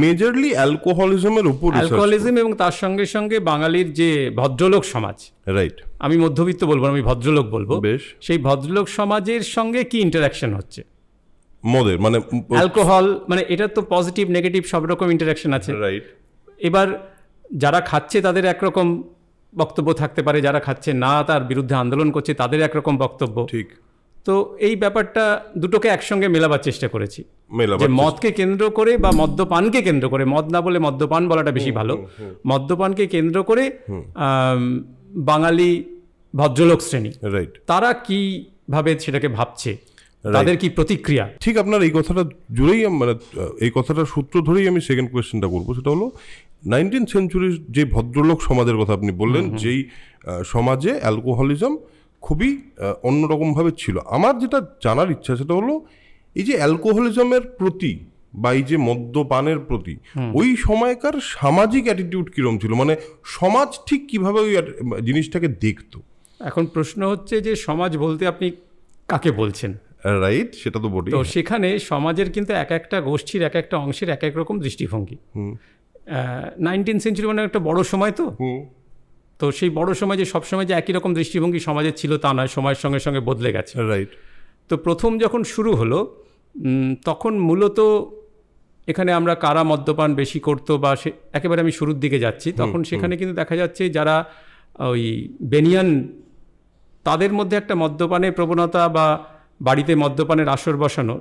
Majorly অ্যালকোহলিজমের উপর, alcoholism এবং তার সঙ্গে সঙ্গে বাঙালির যে ভদ্রলোক সমাজ, রাইট, আমি মধ্যবিত্ত বলবো, আমি ভদ্রলোক বলবো, বেশ, সেই ভদ্রলোক সমাজের সঙ্গে কি ইন্টারাকশন হচ্ছে মদের, মানে অ্যালকোহল, মানে এটা তো পজিটিভ নেগেটিভ সব রকম ইন্টারাকশন আছে, রাইট। এবার যারা খাচ্ছে তাদের একরকম বক্তব্য থাকতে পারে, যারা খাচ্ছে না তার বিরুদ্ধে আন্দোলন করছে তাদের একরকম বক্তব্য, ঠিক। তো এই ব্যাপারটা দুটোকে একসঙ্গে মেলাবার চেষ্টা করেছি, যে মদকে কেন্দ্র করে বা মদ্যপানকে কেন্দ্র করে, মদ না বলে মদ্যপান বলাটা বেশি ভালো, মদ্যপানকে কেন্দ্র করে বাঙালি ভদ্রলোক শ্রেণী তারা কিভাবে সেটাকে ভাবছে, তাদের কি প্রতিক্রিয়া। ঠিক, আপনার এই কথাটা জুড়েই, মানে এই কথাটার সূত্র ধরেই আমি সেকেন্ড কোয়েশ্চেনটা করবো, সেটা হলো 19th সেঞ্চুরির যে ভদ্রলোক সমাজের কথা আপনি বললেন, যেই সমাজে অ্যালকোহলিজম খুবই অন্যরকমভাবে ছিল। আমার যেটা জানার ইচ্ছা সেটা হলো এই যে অ্যালকোহলিজমের প্রতি বা এই যে মদ্যপানের প্রতি ওই সময়কার সামাজিক অ্যাটিটিউড কিরম ছিল, মানে সমাজ ঠিক কিভাবে ওই জিনিসটাকে দেখতো। এখন প্রশ্ন হচ্ছে যে সমাজ বলতে আপনি কাকে বলছেন, রাইট, সেটা তো বলি। তো সেখানে সমাজের কিন্তু এক একটা গোষ্ঠীর এক একটা অংশের এক এক রকম দৃষ্টিভঙ্গি। 19th সেঞ্চুরি মানে একটা বড় সময়, তো সেই বড় সময় যে সবসময় যে একই রকম দৃষ্টিভঙ্গি সমাজের ছিল তা নয়, সময়ের সঙ্গে সঙ্গে বদলে গেছে, রাইট। তো প্রথম যখন শুরু হলো তখন মূলত এখানে আমরা কারা মদ্যপান বেশি করতো বা সে একেবারে আমি শুরুর দিকে যাচ্ছি, তখন সেখানে কিন্তু দেখা যাচ্ছে যারা ওই বেনিয়ান তাদের মধ্যে একটা মদ্যপানের প্রবণতা বা বাড়িতে মদ্যপানের আসর বসানো,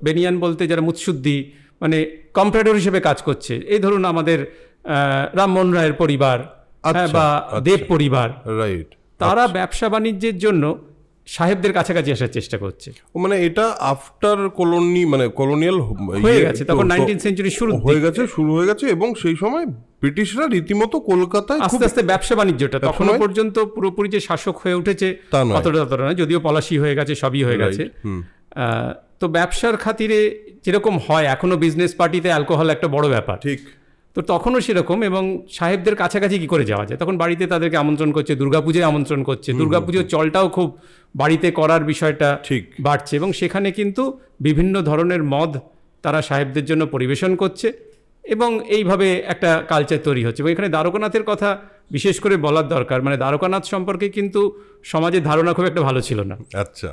বেনিয়ান বলতে যারা মুৎসুদ্দি মানে কম্পারেটর হিসেবে কাজ করছে, এই ধরুন আমাদের রামমোহন রায়ের পরিবার বা দেব পরিবার, রাইট, তারা ব্যবসা বাণিজ্যের জন্য সাহেবদের কাছাকাছি আসার চেষ্টা করছে। মানে এটা আফটার কলোনি, মানে কলোনিয়াল হয়ে গেছে, তখন 19th সেঞ্চুরি শুরু হয়ে গেছে এবং সেই সময় ব্রিটিশরা রীতিমতো কলকাতায় আস্তে আস্তে ব্যবসা বাণিজ্যটা তখনও পর্যন্ত পুরোপুরি যে শাসক হয়ে উঠেছে ততটা না, যদিও পলাশি হয়ে গেছে, সবই হয়ে গেছে, তো ব্যবসার খাতিরে যেরকম হয় এখনো বিজনেস পার্টিতে অ্যালকোহল একটা বড় ব্যাপার, ঠিক, তো তখনও সেরকম। এবং সাহেবদের কাছাকাছি কি করে যাওয়া যায়, তখন বাড়িতে তাদেরকে আমন্ত্রণ করছে, দুর্গাপুজোয় আমন্ত্রণ করছে, দুর্গাপুজোর চলটাও খুব বাড়িতে করার বিষয়টা বাড়ছে, এবং সেখানে কিন্তু বিভিন্ন ধরনের মদ তারা সাহেবদের জন্য পরিবেশন করছে এবং এইভাবে একটা কালচার তৈরি হচ্ছে। এবং এখানে দ্বারকানাথের কথা বিশেষ করে বলার দরকার, মানে দ্বারকানাথ সম্পর্কে কিন্তু সমাজের ধারণা খুব একটা ভালো ছিল না। আচ্ছা,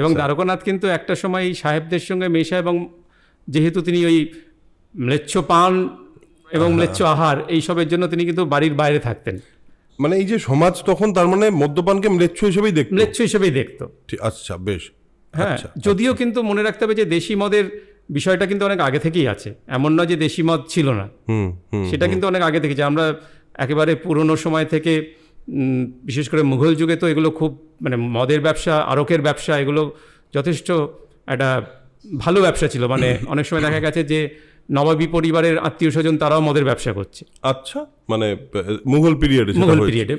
এবং দ্বারকানাথ কিন্তু একটা সময় এই সাহেবদের সঙ্গে মেশা, এবং যেহেতু তিনি ওই ম্লেচ্ছ পান এবং ম্লেচ্ছ আহার এইসবের জন্য তিনি কিন্তু বাড়ির বাইরে থাকতেন। মানে এই যে সমাজ তখন তার মানে মদ্যপানকে ম্লেচ্ছ হিসেবেই দেখতো। আচ্ছা, বেশ, হ্যাঁ, যদিও কিন্তু মনে রাখতে হবে যে দেশি মদের বিষয়টা কিন্তু অনেক আগে থেকেই আছে, এমন নয় যে দেশি মদ ছিল না, সেটা কিন্তু অনেক আগে থেকে। আমরা একেবারে পুরনো সময় থেকে, বিশেষ করে মুঘল যুগে তো এগুলো খুব, মানে মদের ব্যবসা, আরকের ব্যবসা, এগুলো যথেষ্ট একটা ভালো ব্যবসা ছিল। মানে অনেক সময় দেখা গেছে যে নবাবী পরিবারের আত্মীয় স্বজন তারাও মদের ব্যবসা করছে। আচ্ছা, মানে মুঘল পিরিয়ডে।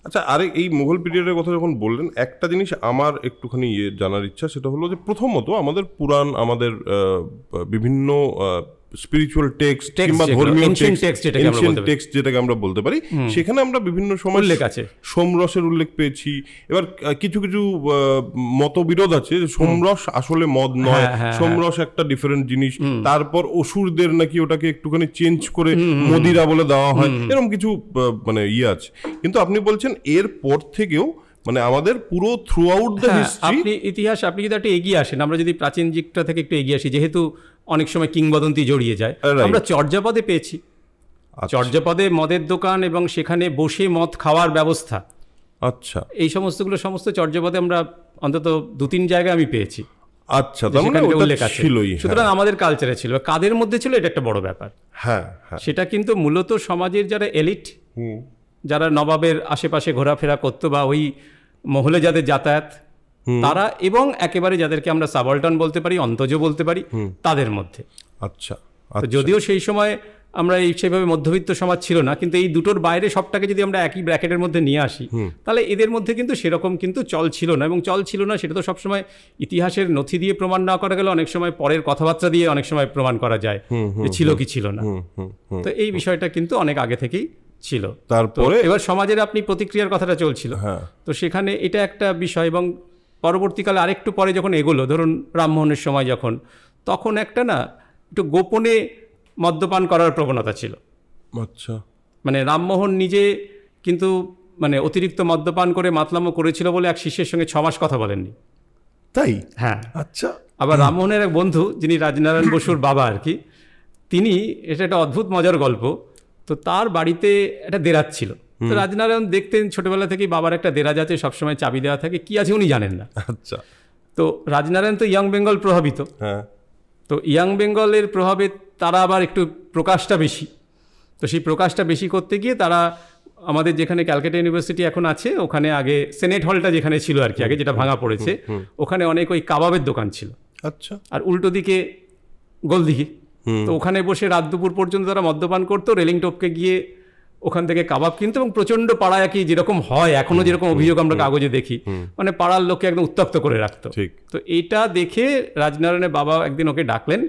আচ্ছা, আরে এই মুঘল পিরিয়ডের কথা যখন বললেন, একটা জিনিস আমার একটুখানি জানার ইচ্ছা, সেটা হলো যে প্রথমত আমাদের পুরাণ, আমাদের বিভিন্ন স্পিরিচুয়াল টেক্সট কিংবা ধর্মীয় টেক্সট যেটাকে আমরা বলতে পারি, সেখানে আমরা বিভিন্ন সময় সোমরসের উল্লেখ পেয়েছি। এবার কিছু কিছু মতবিরোধ আছে যে সোমরস আসলে মদ নয়, সোমরস একটা ডিফারেন্ট জিনিস, তারপর অসুরদের নাকি ওটাকে একটুখানি চেঞ্জ করে মদিরা বলে দেওয়া হয়, এরকম কিছু মানে আছে। কিন্তু আপনি বলছেন এর পর থেকেও, মানে আমাদের পুরো থ্রু আউট দ্য হিস্ট্রি, ইতিহাস আপনি যদি একটা এগিয়ে আসেন, আমরা যদি প্রাচীন যুগটা থেকে একটু এগিয়ে আসি, যেহেতু অনেক সময় কিংবদন্তি জড়িয়ে যায়, আমরা চর্যাপদে পেয়েছি। চর্যাপদে মদের দোকান এবং সেখানে বসে মদ খাওয়ার ব্যবস্থা, আচ্ছা, এই সমস্তগুলো সমস্ত চর্যাপদে আমরা অন্তত 2-3 জায়গায় আমি পেয়েছি। আচ্ছা, তার মানে ওটা ছিলই, সুতরাং আমাদের কালচারে ছিল। কাদের মধ্যে ছিল এটা একটা বড় ব্যাপার। হ্যাঁ, সেটা কিন্তু মূলত সমাজের যারা এলিট, যারা নবাবের আশেপাশে ঘোরাফেরা করতো বা ওই মহলে যাদের যাতায়াত, তারা, এবং একেবারে যাদেরকে আমরা সাবঅল্টার্ন বলতে পারি, অন্তজ বলতে পারি, তাদের মধ্যে। আচ্ছা, যদিও সেই সময় আমরা সেইভাবে মধ্যবিত্ত সমাজ ছিল না, কিন্তু এই দুটোর বাইরে সবটাকে যদি আমরা একই ব্র্যাকেটের মধ্যে নিয়ে আসি, তাহলে এদের মধ্যে কিন্তু সেরকম কিন্তু চল ছিল না। এবং চল ছিল না সেটা তো সবসময় ইতিহাসের নথি দিয়ে প্রমাণ না করা গেলে অনেক সময় পরের কথাবার্তা দিয়ে অনেক সময় প্রমাণ করা যায় যে ছিল কি ছিল না। তো এই বিষয়টা কিন্তু অনেক আগে থেকেই ছিল। তারপরে এবার সমাজের আপনি প্রতিক্রিয়ার কথাটা চলছিল, তো সেখানে এটা একটা বিষয়। এবং পরবর্তীকালে আরেকটু পরে যখন এগোলো, ধরুন রামমোহনের সময় যখন, তখন একটা না একটু গোপনে মদ্যপান করার প্রবণতা ছিল। আচ্ছা, মানে রামমোহন নিজে কিন্তু মানে অতিরিক্ত মদ্যপান করে মাতলামো করেছিল বলে এক শিষ্যের সঙ্গে 6 মাস কথা বলেননি। তাই? হ্যাঁ। আচ্ছা। আবার রামমোহনের এক বন্ধু, যিনি রাজনারায়ণ বসুর বাবা আর কি, তিনি, এটা একটা অদ্ভুত মজার গল্প, তো তার বাড়িতে একটা দেরাজ ছিল। তো রাজনারায়ণ দেখতেন ছোটবেলা থেকেই বাবার একটা দেরাজ আছে, সবসময় চাবি দেওয়া থাকে, কি আছে উনি জানেন না। আচ্ছা। তো রাজনারায়ণ তো ইয়ং বেঙ্গল প্রভাবিত, হ্যাঁ, তো ইয়ং বেঙ্গলের প্রভাবে তারা আবার একটু প্রকাশটা বেশি, তো সেই প্রকাশটা বেশি করতে গিয়ে তারা আমাদের যেখানে ক্যালকাটা ইউনিভার্সিটি এখন আছে, ওখানে আগে সেনেট হলটা যেখানে ছিল আর কি আগে, যেটা ভাঙা পড়েছে, ওখানে অনেক ওই কাবাবের দোকান ছিল। আচ্ছা। আর উল্টো দিকে গোলদিঘি, তো ওখানে বসে রাত দুপুর পর্যন্ত তারা মদ্যপান করতো, রেলিং টপকে গিয়ে ওখান থেকে কাবাব কিনতো, এবং প্রচণ্ড পাড়ায় কি যেরকম হয় এখনো, যেরকম অভিযোগ আমরা কাগজে দেখি, মানে পাড়ার লোককে একদম উত্তক্ত করে রাখতো। তো এটা দেখে রাজনারায়ণের বাবা একদিন ওকে ডাকলেন,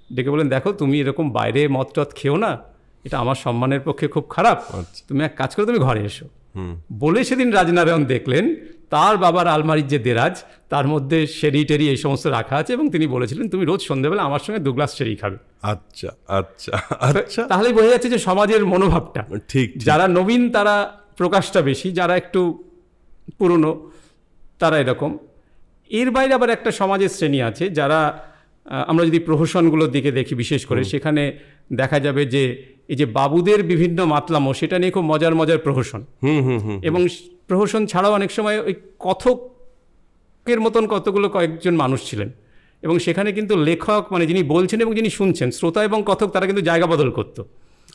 ডেকে বলেন, দেখো তুমি এরকম বাইরে মদ টদ খেও না, এটা আমার সম্মানের পক্ষে খুব খারাপ, তুমি এক কাজ করো, তুমি ঘরে এসো। বলে সেদিন রাজনারায়ণ দেখলেন তার বাবার আলমারির যে দেরাজ, তার মধ্যে শেরি টেরি এই সমস্ত রাখা আছে, এবং তিনি বলেছিলেন তুমি রোজ সন্ধ্যেবেলা আমার সঙ্গে 2 গ্লাস শেরি খাবে। আচ্ছা আচ্ছা আচ্ছা। তাহলেই বোঝা যাচ্ছে যে সমাজের মনোভাবটা ঠিক, যারা নবীন তারা প্রকাশটা বেশি, যারা একটু পুরনো তারা এরকম। এর বাইরে আবার একটা সমাজের শ্রেণী আছে যারা, আমরা যদি প্রহসনগুলোর দিকে দেখি বিশেষ করে, সেখানে দেখা যাবে যে এই যে বাবুদের বিভিন্ন মাতলামো, সেটা নিয়ে খুব মজার মজার প্রহসন, এবং প্রহসন ছাড়াও অনেক সময় ওই কথকের মতন কতগুলো কয়েকজন মানুষ ছিলেন, এবং সেখানে কিন্তু লেখক মানে যিনি বলছেন এবং যিনি শুনছেন, শ্রোতা এবং কথক, তারা কিন্তু জায়গা বদল করতো।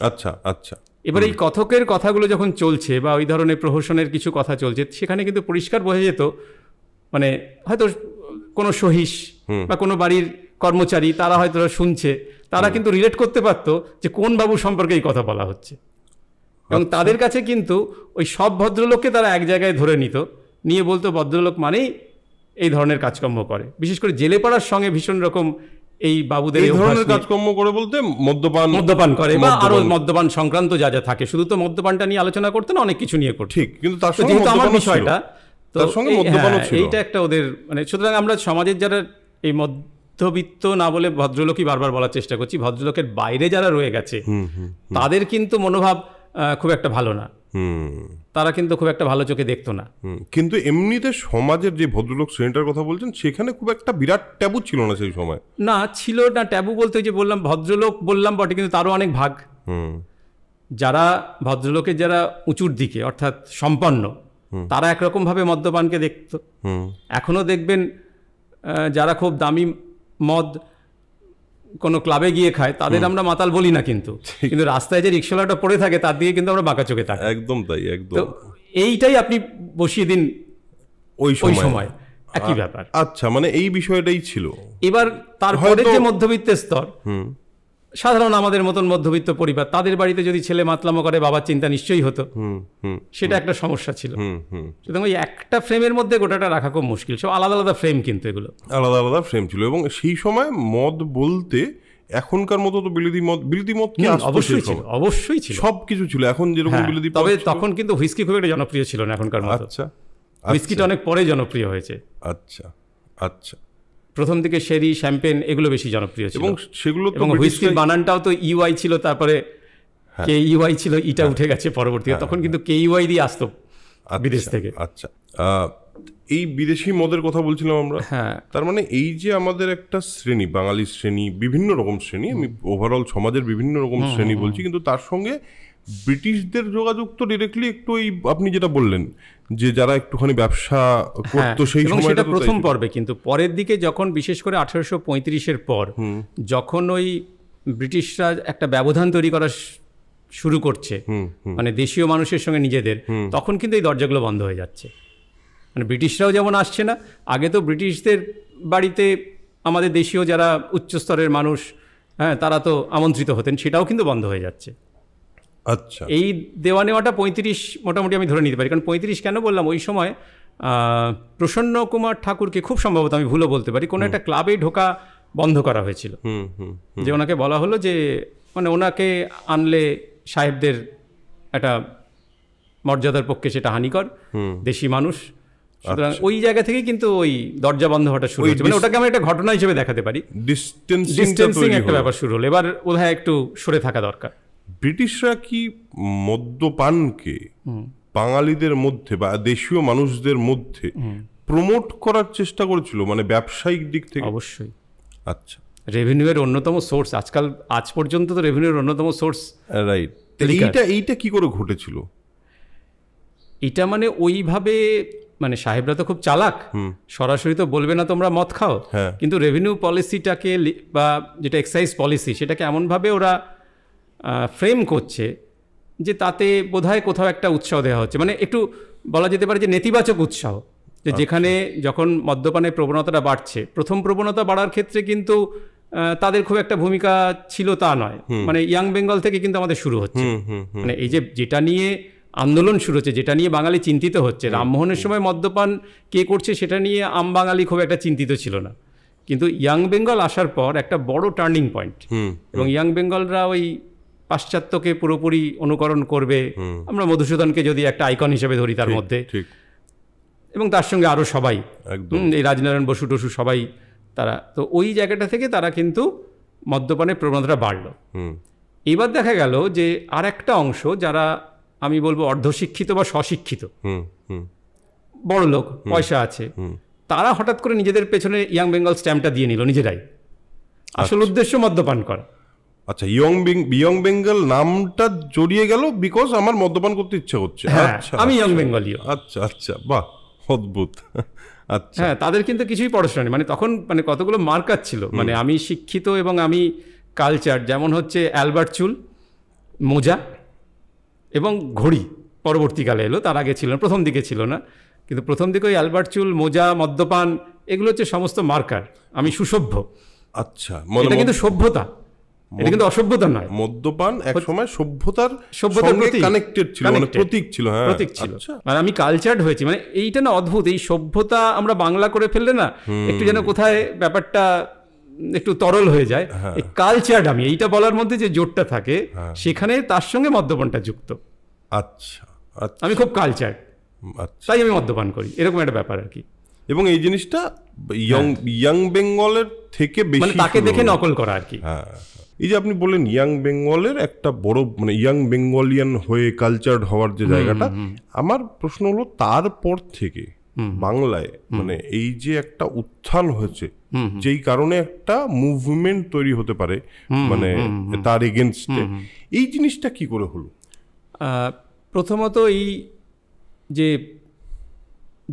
আচ্ছা আচ্ছা। এবার এই কথকের কথাগুলো যখন চলছে বা ওই ধরনের প্রহসনের কিছু কথা চলছে, সেখানে কিন্তু পরিষ্কার বোঝা যেত, মানে হয়তো কোনো সহিস বা কোনো বাড়ির কর্মচারী, তারা হয়তো শুনছে, তারা কিন্তু রিলেট করতে পারতো যে কোন বাবু সম্পর্কে এই কথা বলা হচ্ছে, এবং তাদের কাছে কিন্তু ওই সব ভদ্রলোককে তারা এক জায়গায় ধরে নিত, নিয়ে বলতো ভদ্রলোক মানেই এই ধরনের কাজকর্ম করে। বিশেষ করে জেলে পাড়ার সঙ্গে ভীষণ রকম এই বাবুদের এই ধরনের কাজকর্ম করে বলতে মদ্যপান করে বা আরো মদ্যপান সংক্রান্ত যা যা থাকে, শুধু তো মদ্যপানটা নিয়ে আলোচনা করতে না, অনেক কিছু নিয়ে করতে। ঠিক, কিন্তু তার সঙ্গে যেহেতু আমার বিষয়টা, তার সঙ্গে মদ্যপানও ছিল, এইটা একটা ওদের মানে, সুতরাং আমরা সমাজের যারা এই মধ্যবিত্ত না বলে ভদ্রলোকই বারবার বলার চেষ্টা করছি, ভদ্রলোকের বাইরে যারা রয়ে গেছে তাদের কিন্তু মনোভাব খুব একটা ভালো না, তারা কিন্তু খুব একটা ভালো চোখে দেখতো না। কিন্তু এমনিতে সমাজের যে ভদ্রলোক শ্রেণীটার কথা বলছেন, সেখানে খুব একটা বিরাট ট্যাবু ছিল না সেই সময়। না, ছিল না ট্যাবু বলতে, যে বললাম ভদ্রলোক বললাম বটে, কিন্তু তারও অনেক ভাগ। যারা ভদ্রলোকের যারা উঁচুর দিকে অর্থাৎ সম্পন্ন, তারা একরকমভাবে মদ্যপানকে দেখত। এখনো দেখবেন যারা খুব দামি মদ কোনো ক্লাবে গিয়ে খায়, তাদের আমরা মাতাল বলি না, কিন্তু রাস্তায় যে রিক্সাওয়ালাটা পড়ে থাকে তার দিকে কিন্তু আমরা বাঁকা চোখে থাকি। একদম তাই, একদম। এইটাই আপনি বসিয়ে দিন ওই সময়, একই ব্যাপার। আচ্ছা, মানে এই বিষয়টাই ছিল। এবার তারপরে যে মধ্যবিত্তের স্তর, সাধারণ আমাদের মতন মধ্যবিত্ত পরিবার, তাদের বাড়িতে যদি ছেলে মাতলামো করে, বাবার চিন্তা নিশ্চয়ই হতো, সেটা একটা সমস্যা ছিল। সুতরাং ওই একটা ফ্রেমের মধ্যে গোটাটা রাখা খুব মুশকিল, সব আলাদা আলাদা ফ্রেম, কিন্তু এগুলো আলাদা আলাদা ফ্রেম ছিল। এবং সেই সময় মদ বলতে এখনকার মতো তো বিলিতি মদ কি অবশ্যই ছিল, সবকিছু ছিল এখন যেরকম বিলিতি। তবে তখন কিন্তু হুইস্কি খুব একটা জনপ্রিয় ছিল না এখনকার মতো। আচ্ছা, হুইস্কিটা অনেক পরে জনপ্রিয় হয়েছে। আচ্ছা আচ্ছা। প্রথম দিকে শেরি, শ্যাম্পেন এগুলো বেশি জনপ্রিয় ছিল, এবং সেগুলো এবং হুইস্কির বানানটাও তো ইউআই ছিল, তারপরে কে ইউআই ছিল, ইটা উঠে গেছে পরবর্তীতে, তখন কিন্তু কে ইউআই দিয়ে আসতো বিদেশ থেকে। আচ্ছা, এই বিদেশি মদের কথা বলছিলাম আমরা। তার মানে এই যে আমাদের একটা শ্রেণী, বাঙালি শ্রেণী, বিভিন্ন রকম শ্রেণী, আমি ওভারঅল সমাজের বিভিন্ন রকম শ্রেণী বলছি, কিন্তু তার সঙ্গে ব্রিটিশদের যোগাযোগ তো ডিরেক্টলি একটু ওই আপনি যেটা বললেন যে যারা একটুখানি ব্যবসা করতো সেই সময়, সেটা প্রথম পর্বে। কিন্তু পরের দিকে যখন বিশেষ করে 1835-এর পর যখন ওই ব্রিটিশরা একটা ব্যবধান তৈরি করা শুরু করছে, মানে দেশীয় মানুষের সঙ্গে নিজেদের, তখন কিন্তু এই দরজাগুলো বন্ধ হয়ে যাচ্ছে। মানে ব্রিটিশরাও যেমন আসছে না, আগে তো ব্রিটিশদের বাড়িতে আমাদের দেশীয় যারা উচ্চস্তরের মানুষ, তারা তো আমন্ত্রিত হতেন, সেটাও কিন্তু বন্ধ হয়ে যাচ্ছে। আচ্ছা, এই দেওয়া নেওয়াটা 35 মোটামুটি আমি ধরে নিতে পারি। কারণ 35 কেন বললাম, ওই সময় প্রসন্ন কুমার ঠাকুরকে খুব সম্ভবত, আমি ভুলও বলতে পারি, কোনো একটা ক্লাবে ঢোকা বন্ধ করা হয়েছিল, যে ওনাকে বলা হলো যে মানে ওনাকে আনলে সাহেবদের একটা মর্যাদার পক্ষে সেটা হানিকর, দেশি মানুষ, সুতরাং ওই জায়গা থেকে কিন্তু ওই দরজা বন্ধ হওয়াটা শুরু হয়েছে, মানে ওটাকে আমরা একটা ঘটনা হিসেবে দেখাতে পারি, ডিস্টেন্সিং একটা ব্যাপার শুরু হলো। এবার বোধহয় একটু সরে থাকা দরকার। ব্রিটিশরা কি মদ্যপানকে বাঙালিদের মধ্যে বা দেশীয় মানুষদের মধ্যে প্রমোট করার চেষ্টা করেছিল, মানে ব্যবসায়িক দিক থেকে? অবশ্যই। আচ্ছা, রেভিনিউয়ের অন্যতম সোর্স, আজ পর্যন্ত তো রেভিনিউয়ের অন্যতম সোর্স। রাইট। এইটা কি করে ঘটেছিল? এটা মানে ওইভাবে, মানে সাহেবরা তো খুব চালাক, সরাসরি তো বলবে না তোমরা মদ খাও, কিন্তু রেভিনিউ পলিসিটাকে বা যেটা এক্সাইজ পলিসি সেটাকে এমনভাবে ওরা ফ্রেম করছে যে তাতে বোধহয় কোথাও একটা উৎসাহ দেওয়া হচ্ছে, মানে একটু বলা যেতে পারে যে নেতিবাচক উৎসাহ, যে যেখানে যখন মদ্যপানের প্রবণতাটা বাড়ছে, প্রথম প্রবণতা বাড়ার ক্ষেত্রে কিন্তু তাদের খুব একটা ভূমিকা ছিল তা নয়, মানে ইয়াং বেঙ্গল থেকে কিন্তু আমাদের শুরু হচ্ছে, মানে এই যে যেটা নিয়ে আন্দোলন শুরু হচ্ছে, যেটা নিয়ে বাঙালি চিন্তিত হচ্ছে, রামমোহনের সময় মদ্যপান কে করছে সেটা নিয়ে আম বাঙালি খুব একটা চিন্তিত ছিল না, কিন্তু ইয়াং বেঙ্গল আসার পর একটা বড় টার্নিং পয়েন্ট, এবং ইয়াং বেঙ্গলরা ওই পাশ্চাত্যকে পুরোপুরি অনুকরণ করবে। আমরা মধুসূদনকে যদি একটা আইকন হিসেবে ধরি তার মধ্যে, এবং তার সঙ্গে আরও সবাই, এই রাজনারায়ণ বসু টসু সবাই, তারা তো ওই জায়গাটা থেকে তারা কিন্তু মদ্যপানের প্রবণতাটা বাড়লো। এবার দেখা গেল যে আর একটা অংশ যারা আমি বলবো অর্ধশিক্ষিত বা স্বশিক্ষিত, বড় লোক, পয়সা আছে, তারা হঠাৎ করে নিজেদের পেছনে ইয়াং বেঙ্গল স্ট্যাম্পটা দিয়ে নিল নিজেরাই, আসল উদ্দেশ্য মদ্যপান করা। আচ্ছা, ইয়ং বেঙ্গল নামটা জড়িয়ে গেল বিকজ আমার মদ্যপান করতে ইচ্ছা করছে। আমি ইয়ং বেঙ্গলীয়। আচ্ছা আচ্ছা, বাহ, অদ্ভুত। আচ্ছা, হ্যাঁ, তাদের কিন্তু কিছুই পড়াশোনা নেই, মানে তখন মানে কতগুলো মার্কার ছিল, মানে আমি শিক্ষিত এবং আমি কালচার, যেমন হচ্ছে অ্যালবার্ট চুল, মোজা এবং ঘড়ি পরবর্তীকালে এলো, তার আগে ছিল না, প্রথম দিকে ছিল না, কিন্তু প্রথম দিকে ওই অ্যালবার্ট চুল, মোজা, মদ্যপান, এগুলো হচ্ছে সমস্ত মার্কার। আমি সুসভ্য। আচ্ছা, এটা কিন্তু সভ্যতা, এটা কিন্তু অসভ্যতা নয়। মদ্যপান এক সময় সভ্যতার সঙ্গে কানেক্টেড ছিল, মানে প্রতীক ছিল। হ্যাঁ, প্রতীক ছিল। মানে আমি কালচার্ড হয়েছি, মানে এইটা না অদ্ভুত, এই সভ্যতা আমরা বাংলা করে ফেললে না একটু যেন কোথায় ব্যাপারটা একটু তরল হয়ে যায়। এই কালচার্ড, আমি এইটা বলার মধ্যে যে জোরটা থাকে সেখানে তার সঙ্গে মদ্যপানটা যুক্ত। আচ্ছা, আমি খুব কালচার্ড, তাই আমি মদ্যপান করি, এরকম একটা ব্যাপার আর কি। এবং এই জিনিসটা ইয়াং বেঙ্গলের থেকে বেশি, মানে তাকে দেখে নকল করা আর কি। হ্যাঁ, এই যে আপনি বললেন ইয়াং বেঙ্গলের একটা বড়, মানে ইয়াং বেঙ্গলিয়ান হয়ে কালচার্ড হওয়ার যে জায়গাটা, আমার প্রশ্ন হলো তারপর থেকে বাংলায় মানে এই যে একটা উত্থান হয়েছে, যেই কারণে একটা মুভমেন্ট তৈরি হতে পারে মানে তার এগেনস্টে, এই জিনিসটা কি করে হলো? প্রথমত এই যে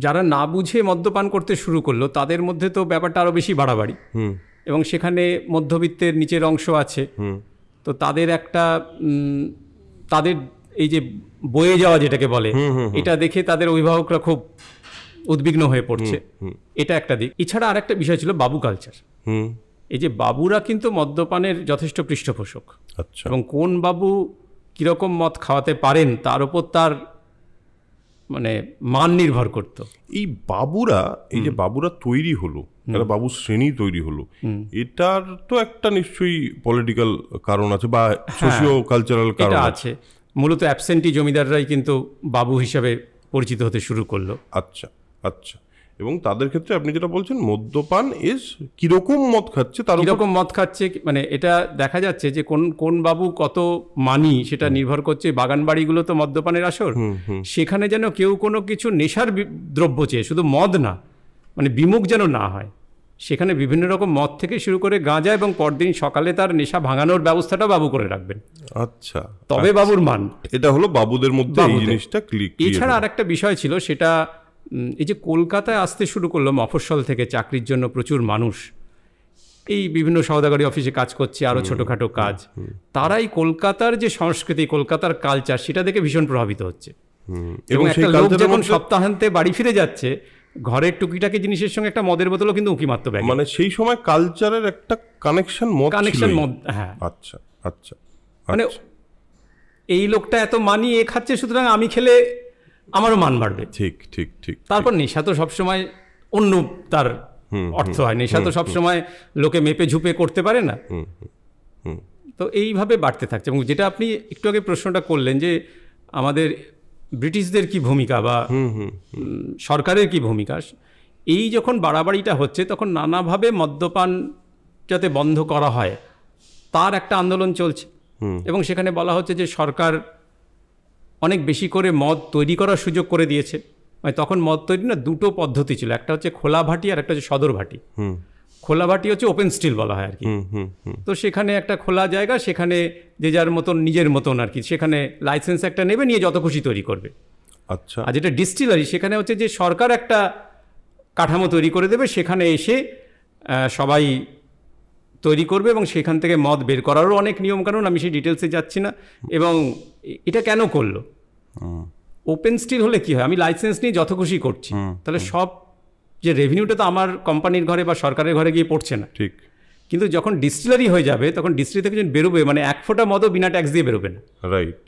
যারা না বুঝে মদ্যপান করতে শুরু করলো তাদের মধ্যে তো ব্যাপারটা আরো বেশি বাড়াবাড়ি, এবং সেখানে মধ্যবিত্তের নিচের অংশ আছে, তো তাদের একটা তাদের এই যে বয়ে যাওয়া যেটাকে বলে, এটা দেখে তাদের অভিভাবকরা খুব উদ্বিগ্ন হয়ে পড়ছে, এটা একটা দিক। এছাড়া আর একটা বিষয় ছিল বাবু কালচার। এই যে বাবুরা কিন্তু মদ্যপানের যথেষ্ট পৃষ্ঠপোষক, এবং কোন বাবু কিরকম মদ খাওয়াতে পারেন তার উপর তার মানে মান নির্ভর করত। এই যে বাবুরা তৈরি হলো, একটা বাবু শ্রেণী তৈরি হলো, এটার তো একটা নিশ্চয়ই পলিটিক্যাল কারণ আছে বা সোশিও কালচারাল কারণ আছে। মূলত অ্যাবসেন্টি জমিদাররাই কিন্তু বাবু হিসাবে পরিচিত হতে শুরু করলো। আচ্ছা আচ্ছা, এবং তাদের ক্ষেত্রে আপনি যেটা বলছেন মদ্যপান কিরকম মদ খাচ্ছে, তার কিরকম মদ খাচ্ছে, মানে এটা দেখা যাচ্ছে যে কোন বাবু কত মানি সেটা নির্ভর করছে। বাগান বাড়িগুলো তো মদ্যপানের আসর, সেখানে যেন কেউ কোনো কিছু নেশার দ্রব্য চেয়ে, শুধু মদ না, মানে বিমুখ যেন না হয়, সেখানে বিভিন্ন রকম মদ থেকে শুরু করে গাঁজা, এবং পরদিন সকালে তার নেশা ভাঙানোর ব্যবস্থাটা বাবু করে রাখবেন। আচ্ছা, তবে বাবুর মান, এটা হলো বাবুদের মধ্যে এই জিনিসটা ক্লিক। এছাড়া আর একটা বিষয় ছিল, সেটা এই যে কলকাতায় আসতে শুরু করলো মফস্বল থেকে চাকরির জন্য প্রচুর মানুষ, এই বিভিন্ন সওদাগরি অফিসে কাজ করছে, আরও ছোটোখাটো কাজ, তারাই কলকাতার যে সংস্কৃতি, কলকাতার কালচার, সেটা দেখে ভীষণ প্রভাবিত হচ্ছে। এবং একটা লোক যখন সপ্তাহান্তে বাড়ি ফিরে যাচ্ছে, ঘরের টুকিটাকি জিনিসের সঙ্গে একটা মদের বোতলও কিন্তু উঁকি মারতে পারে, মানে সেই সময় কালচারের একটা কানেকশন মদ। হ্যাঁ, আচ্ছা আচ্ছা, মানে এই লোকটা এত মানি এ খাচ্ছে, সুতরাং আমি খেলে আমারও মান বাড়বে। ঠিক ঠিক ঠিক। তারপর নেশা তো সবসময় অন্য তার অর্থ হয়, নেশা তো সবসময় লোকে মেপে ঝুপে করতে পারে না, তো এইভাবে বাড়তে থাকছে। এবং যেটা আপনি একটু আগে প্রশ্নটা করলেন যে আমাদের ব্রিটিশদের কি ভূমিকা বা সরকারের কি ভূমিকা, এই যখন বাড়াবাড়িটা হচ্ছে তখন নানাভাবে মদ্যপান যাতে বন্ধ করা হয় তার একটা আন্দোলন চলছে। এবং সেখানে বলা হচ্ছে যে সরকার অনেক বেশি করে মদ তৈরি করার সুযোগ করে দিয়েছে। মানে তখন মদ তৈরি না দুটো পদ্ধতি ছিল, একটা হচ্ছে খোলা ভাটি আর একটা হচ্ছে সদর ভাটি। খোলা ভাটি হচ্ছে ওপেন স্টিল বলা হয় আর কি। তো সেখানে একটা খোলা জায়গা, সেখানে যে যার মতন নিজের মতন আর কি, সেখানে লাইসেন্স একটা নেবে, নিয়ে যত খুশি তৈরি করবে। আচ্ছা। আর যেটা ডিস্টিলারি সেখানে হচ্ছে যে সরকার একটা কাঠামো তৈরি করে দেবে, সেখানে এসে সবাই তৈরি করবে এবং সেখান থেকে মদ বের করারও অনেক নিয়মকানুন, আমি সেই ডিটেলসে যাচ্ছি না। এবং এটা কেন করলো? ওপেন স্টিল হলে কি হয়, আমি লাইসেন্স নিয়ে যত খুশি করছি, তাহলে সব যে রেভিনিউটা তো আমার কোম্পানির ঘরে বা সরকারের ঘরে গিয়ে পড়ছে না। ঠিক। কিন্তু যখন ডিস্টিলারি হয়ে যাবে তখন ডিস্টিলারি থেকে যখন বেরোবে, মানে এক ফোঁটা মদও বিনা ট্যাক্স দিয়ে বেরোবে না। রাইট।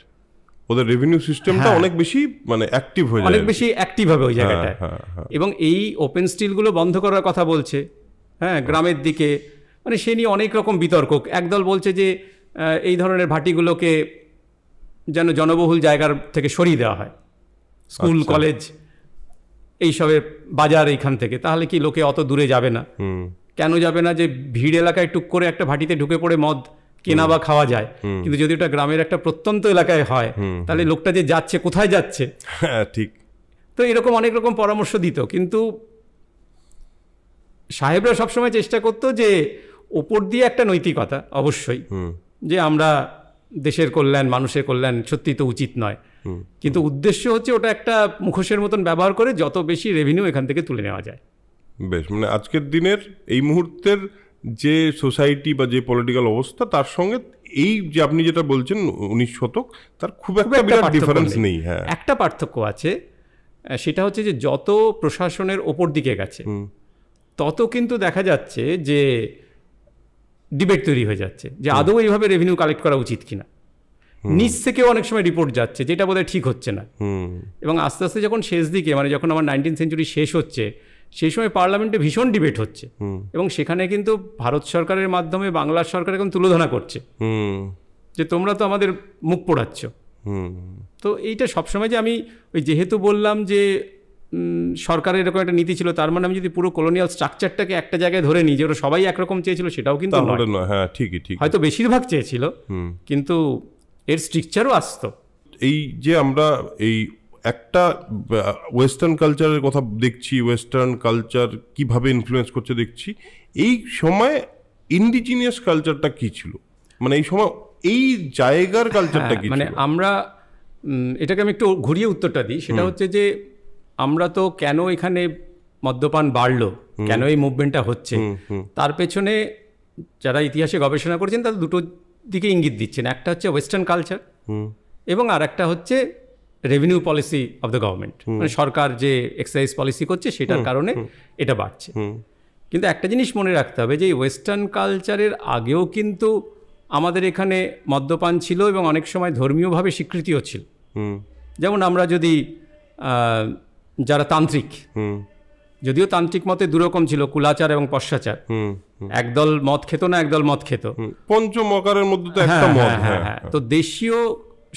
ওদের রেভিনিউ সিস্টেমটা অনেক বেশি মানে অ্যাক্টিভ হয়ে যায়, অনেক বেশি অ্যাক্টিভ হবে ওই জায়গাটায়। এবং এই ওপেন স্টিলগুলো বন্ধ করার কথা বলছে, হ্যাঁ, গ্রামের দিকে। মানে সে নিয়ে অনেক রকম বিতর্ক। একদল বলছে যে এই ধরনের ভাটিগুলোকে যেন জনবহুল জায়গার থেকে সরিয়ে দেওয়া হয়, স্কুল কলেজ এইসবের বাজার এইখান থেকে, তাহলে কি লোকে অত দূরে যাবে না। কেন যাবে না? যে ভিড় এলাকায় টুক করে একটা ভাটিতে ঢুকে পড়ে মদ কেনা বা খাওয়া যায়, কিন্তু যদি ওটা গ্রামের একটা প্রত্যন্ত এলাকায় হয় তাহলে লোকটা যে যাচ্ছে কোথায় যাচ্ছে। ঠিক। তো এরকম অনেক রকম পরামর্শ দিত, কিন্তু সাহেবরা সবসময় চেষ্টা করতো যে ওপর দিয়ে একটা নৈতিকতা অবশ্যই, যে আমরা দেশের কল্যাণ মানুষের কল্যাণ সত্যি তো উচিত নয়, কিন্তু উদ্দেশ্য হচ্ছে ওটা একটা মুখোশের মতন ব্যবহার করে যত বেশি রেভিনিউ এখান থেকে তুলে নেওয়া যায়। বেশ, মানে আজকের দিনের এই মুহূর্তের যে সোসাইটি বা যে পলিটিক্যাল অবস্থা তার সঙ্গে এই যে আপনি যেটা বলছেন 19 শতক, তার খুব একটা বিরাট ডিফারেন্স নেই। হ্যাঁ, একটা পার্থক্য আছে, সেটা হচ্ছে যে যত প্রশাসনের ওপর দিকে গেছে তত কিন্তু দেখা যাচ্ছে যে ডিবেট তৈরি হয়ে যাচ্ছে যে আদৌ এইভাবে রেভিনিউ কালেক্ট করা উচিত কিনা। নিচ থেকেও অনেক সময় রিপোর্ট যাচ্ছে যেটা বোধহয় ঠিক হচ্ছে না। এবং আস্তে আস্তে যখন শেষ দিকে, মানে যখন আমার 19th সেঞ্চুরি শেষ হচ্ছে, সেই সময় পার্লামেন্টে ভীষণ ডিবেট হচ্ছে এবং সেখানে কিন্তু ভারত সরকারের মাধ্যমে বাংলার সরকার এখন তুলোধনা করছে যে তোমরা তো আমাদের মুখ পোড়াচ্ছ। তো এইটা সবসময় যে আমি ওই যেহেতু বললাম যে সরকারের এরকম একটা নীতি ছিল, তার মানে আমি যদি পুরো কলোনিয়াল স্ট্রাকচারটাকে একটা জায়গায় ধরে নিই যে ওরা সবাই একরকম চেয়েছিল, সেটাও কিন্তু নয়। হ্যাঁ, ঠিকই ঠিক। হয়তো বেশিরভাগ চেয়েছিল, কিন্তু এর স্ট্রিকচারও আসতো। এই যে আমরা এই একটা ওয়েস্টার্ন কালচারের কথা দেখছি, ওয়েস্টার্ন কালচার কিভাবে ইনফ্লুয়েন্স করছে দেখছি, এই সময় ইন্ডিজিনিয়াস কালচারটা কি ছিল, মানে এই সময় এই জায়গার কালচারটা কি ছিল? মানে আমরা এটাকে আমি একটু ঘুরিয়ে উত্তরটা দিই, সেটা হচ্ছে যে আমরা তো কেন এখানে মদ্যপান বাড়লো, কেন এই মুভমেন্টটা হচ্ছে, তার পেছনে যারা ইতিহাসে গবেষণা করছেন তারা দুটো দিকে ইঙ্গিত দিচ্ছেন। একটা হচ্ছে ওয়েস্টার্ন কালচার এবং আর একটা হচ্ছে revenue policy of the government, মানে সরকার যে এক্সাইজ পলিসি করছে সেটার কারণে এটা বাড়ছে। কিন্তু একটা জিনিস মনে রাখতে হবে যে ওয়েস্টার্ন কালচারের আগেও কিন্তু আমাদের এখানে মদ্যপান ছিল এবং অনেক সময় ধর্মীয়ভাবে স্বীকৃতিও ছিল। যেমন আমরা যদি যারা তান্ত্রিক, যদিও তান্ত্রিক মতে দুরকম ছিল, কুলাচার এবং পশ্চাচার, একদল মদ খেত না, একদল মদ খেত, পঞ্চমকারের মধ্যে তো একটা মদ। হ্যাঁ, তো দেশীয়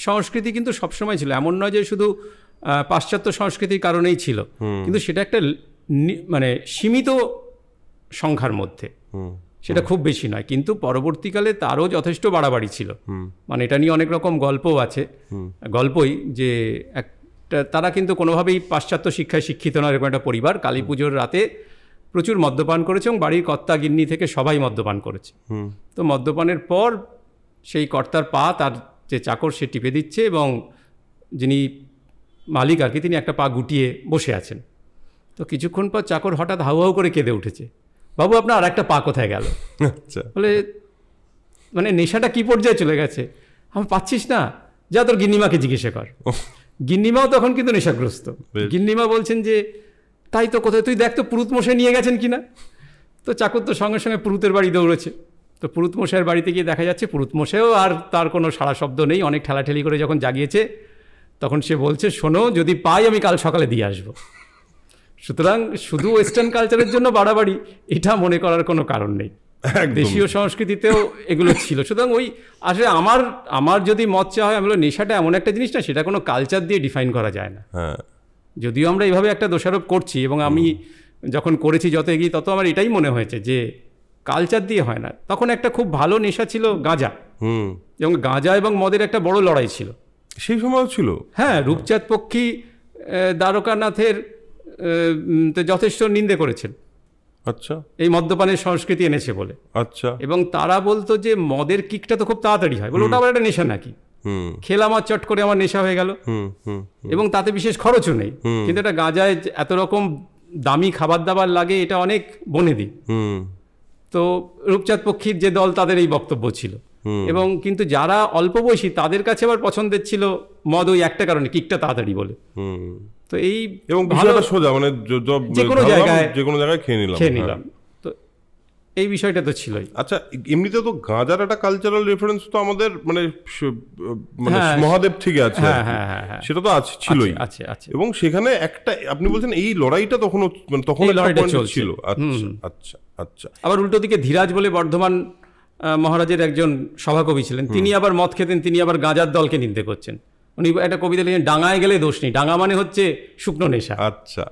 সংস্কৃতি কিন্তু সবসময় ছিল, এমন নয় যে শুধু পাশ্চাত্য সংস্কৃতির কারণেই ছিল, কিন্তু সেটা একটা মানে সীমিত সংখ্যার মধ্যে, সেটা খুব বেশি নয়। কিন্তু পরবর্তীকালে তারও যথেষ্ট বাড়াবাড়ি ছিল, মানে এটা নিয়ে অনেক রকম গল্পও আছে, গল্পই যে তারা কিন্তু কোনোভাবেই পাশ্চাত্য শিক্ষায় শিক্ষিত নয়, এরকম একটা পরিবার কালী পুজোর রাতে প্রচুর মদ্যপান করেছে এবং বাড়ির কর্তা গিন্নি থেকে সবাই মদ্যপান করেছে। তো মদ্যপানের পর সেই কর্তার পা তার যে চাকর সে টিপে দিচ্ছে এবং যিনি মালিক আর কি তিনি একটা পা গুটিয়ে বসে আছেন। তো কিছুক্ষণ পর চাকর হঠাৎ হাউ হাউ করে কেঁদে উঠেছে, বাবু আপনার আর একটা পা কোথায় গেল? বলে মানে নেশাটা কি পর্যায়ে চলে গেছে, আমি পাচ্ছিস না, যা তোর গিন্নিমাকে জিজ্ঞাসা কর। গিন্নিমাও তখন কিন্তু নেশাগ্রস্ত। গিন্নিমা বলছেন যে তাই তো, কোথায় তুই দেখ তো পুরুত মশাই নিয়ে গেছেন কিনা। তো চাকর তো সঙ্গে সঙ্গে পুরুতের বাড়ি দৌড়েছে। তো পুরুত মশাইয়ের বাড়িতে গিয়ে দেখা যাচ্ছে পুরুত মশাইও আর তার কোনো সাড়া শব্দ নেই। অনেক ঠেলাঠেলি করে যখন জাগিয়েছে তখন সে বলছে, শোনো, যদি পাই আমি কাল সকালে দিয়ে আসবো। সুতরাং শুধু ওয়েস্টার্ন কালচারের জন্য বাড়াবাড়ি এটা মনে করার কোনো কারণ নেই। দেশীয় সংস্কৃতিতেও এগুলো ছিল। সুতরাং ওই আসলে আমার যদি মত চাওয়া হয়, আমি বলবো নেশাটা এমন একটা জিনিস না, সেটা কোনো কালচার দিয়ে ডিফাইন করা যায় না। যদিও আমরা এইভাবে একটা দোষারোপ করছি, এবং আমি যখন করেছি যত এগিয়ে তত আমার এটাই মনে হয়েছে যে কালচার দিয়ে হয় না। তখন একটা খুব ভালো নেশা ছিল গাঁজা, এবং গাঁজা এবং মদের একটা বড় লড়াই ছিল সেই সময় ছিল। হ্যাঁ, রূপচাঁদ পক্ষী দ্বারকানাথের যথেষ্ট নিন্দে করেছেন, আচ্ছা, এই মদ্যপানের সংস্কৃতি এনেছে বলে। আচ্ছা, এবং তারা বলতো যে মদের কিকটা তো খুব তাড়াতাড়ি হয়, বলে ওটা আবার একটা নেশা নাকি, খেলাম আর চট করে আমার নেশা হয়ে গেল, এবং তাতে বিশেষ খরচও নেই। কিন্তু এটা গাঁজায় এত রকম দামি খাবার দাবার লাগে, এটা অনেক বনেদি। তো রূপচাঁদ পক্ষীর যে দল, তাদের এই বক্তব্য ছিল। এবং কিন্তু যারা অল্প বয়সী, তাদের কাছে আবার পছন্দের ছিল মদ ওই একটা কারণে, কিকটা তাড়াতাড়ি বলে। তো এই এবং বিষয়টা সোজা, মানে যে কোনো জায়গায় খেয়ে নিলাম। তো এই বিষয়টা তো ছিলই। আচ্ছা, এমনিতে তো গাঁজার একটা কালচারাল রেফারেন্স তো আমাদের মানে মহাদেব থেকে আছে, সেটা তো ছিলই। এবং সেখানে একটা আপনি বলছেন এই লড়াইটা তখন ছিল। আচ্ছা, আচ্ছা। আবার উল্টো দিকে ধীরাজ বলে বর্ধমান মহারাজের একজন সভাকবি ছিলেন, তিনি আবার মদ খেতেন, তিনি আবার গাঁজার দলকে নিন্দে করছেন। উনি একটা কবিতা লিখেন, ডাঙায় গেলে দোষ নেই। ডাঙা মানে হচ্ছে শুকনো নেশা। আচ্ছা।